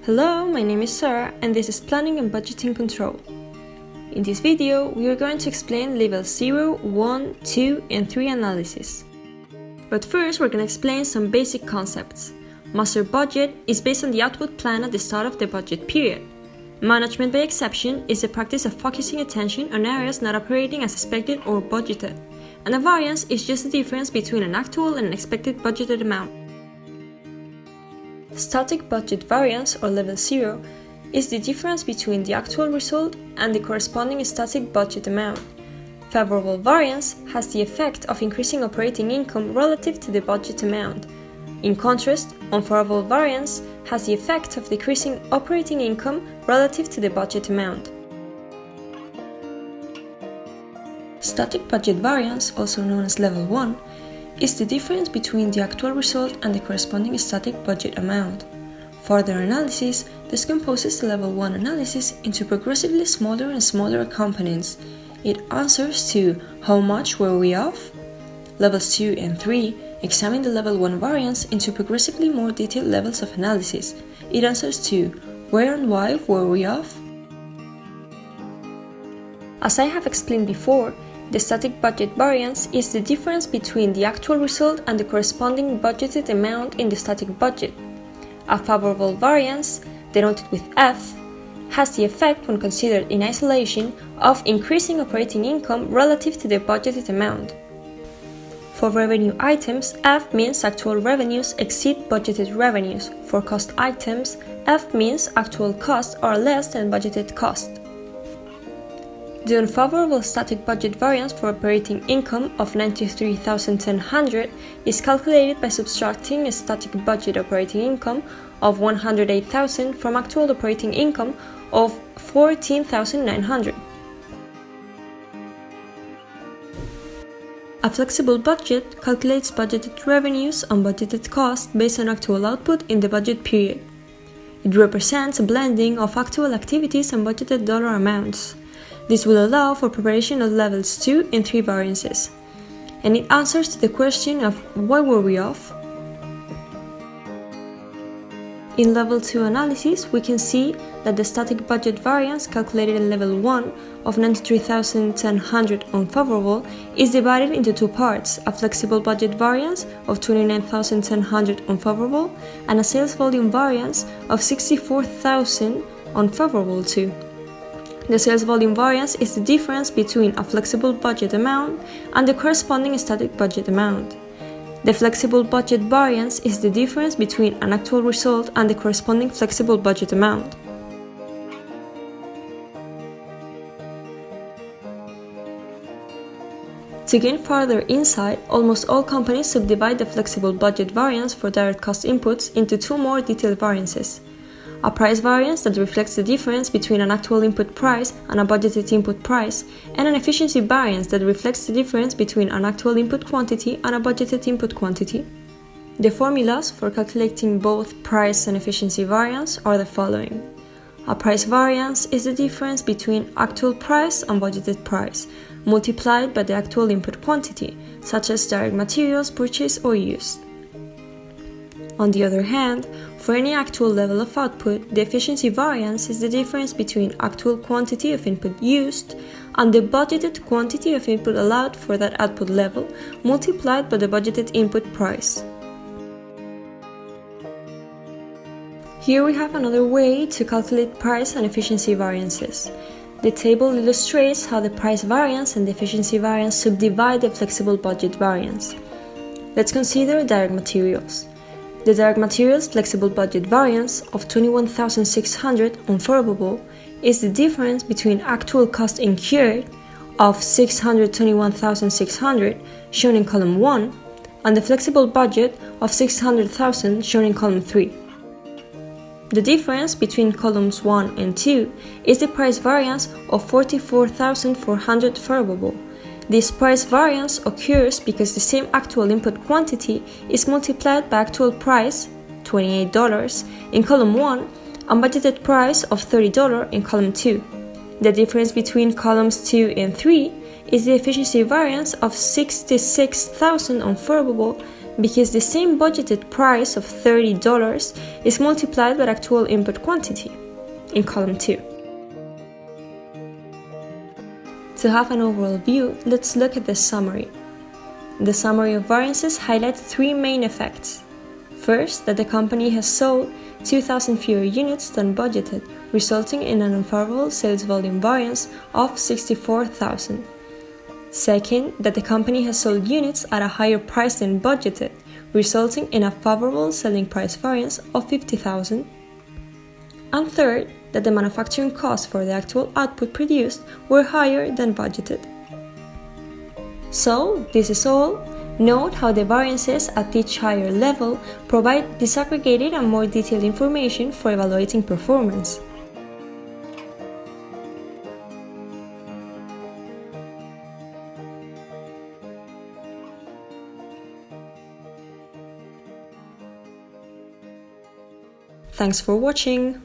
Hello, my name is Sara and this is Planning and Budgeting Control. In this video, we are going to explain level 0, 1, 2 and 3 analysis. But first, we're going to explain some basic concepts. Master budget is based on the output plan at the start of the budget period. Management by exception is the practice of focusing attention on areas not operating as expected or budgeted. And a variance is just the difference between an actual and an expected budgeted amount. Static budget variance, or level 0, is the difference between the actual result and the corresponding static budget amount. Favorable variance has the effect of increasing operating income relative to the budget amount. In contrast, unfavorable variance has the effect of decreasing operating income relative to the budget amount. Static budget variance, also known as level 1, is the difference between the actual result and the corresponding static budget amount. Further analysis decomposes the level 1 analysis into progressively smaller and smaller components. It answers to how much were we off? Levels 2 and 3 examine the level 1 variance into progressively more detailed levels of analysis. It answers to where and why were we off? As I have explained before, the static budget variance is the difference between the actual result and the corresponding budgeted amount in the static budget. A favorable variance, denoted with F, has the effect, when considered in isolation, of increasing operating income relative to the budgeted amount. For revenue items, F means actual revenues exceed budgeted revenues. For cost items, F means actual costs are less than budgeted cost. The unfavorable static budget variance for operating income of $93,100 is calculated by subtracting a static budget operating income of $108,000 from actual operating income of $14,900. A flexible budget calculates budgeted revenues and budgeted costs based on actual output in the budget period. It represents a blending of actual activities and budgeted dollar amounts. This will allow for preparation of levels 2 and 3 variances. And it answers to the question of why were we off? In level 2 analysis, we can see that the static budget variance calculated in level 1 of $93,100 unfavorable is divided into two parts, a flexible budget variance of $29,100 unfavorable and a sales volume variance of $64,000 unfavorable too. The sales volume variance is the difference between a flexible budget amount and the corresponding static budget amount. The flexible budget variance is the difference between an actual result and the corresponding flexible budget amount. To gain further insight, almost all companies subdivide the flexible budget variance for direct cost inputs into two more detailed variances. A price variance that reflects the difference between an actual input price and a budgeted input price, and an efficiency variance that reflects the difference between an actual input quantity and a budgeted input quantity. The formulas for calculating both price and efficiency variance are the following. A price variance is the difference between actual price and budgeted price, multiplied by the actual input quantity, such as direct materials purchased or used. On the other hand, for any actual level of output, the efficiency variance is the difference between actual quantity of input used and the budgeted quantity of input allowed for that output level, multiplied by the budgeted input price. Here we have another way to calculate price and efficiency variances. The table illustrates how the price variance and the efficiency variance subdivide the flexible budget variance. Let's consider direct materials. The direct materials flexible budget variance of $21,600 unfavorable is the difference between actual cost incurred of $621,600 shown in column 1 and the flexible budget of $600,000 shown in column 3. The difference between columns 1 and 2 is the price variance of $44,400 favorable. This price variance occurs because the same actual input quantity is multiplied by actual price, $28, in column 1 and budgeted price of $30 in column 2. The difference between columns 2 and 3 is the efficiency variance of $66,000 unfavorable because the same budgeted price of $30 is multiplied by actual input quantity in column 2. To have an overall view, let's look at the summary. The summary of variances highlights 3 main effects. First, that the company has sold 2,000 fewer units than budgeted, resulting in an unfavorable sales volume variance of 64,000. Second, that the company has sold units at a higher price than budgeted, resulting in a favorable selling price variance of 50,000. And third, that the manufacturing costs for the actual output produced were higher than budgeted. So, this is all. Note how the variances at each higher level provide disaggregated and more detailed information for evaluating performance. Thanks for watching!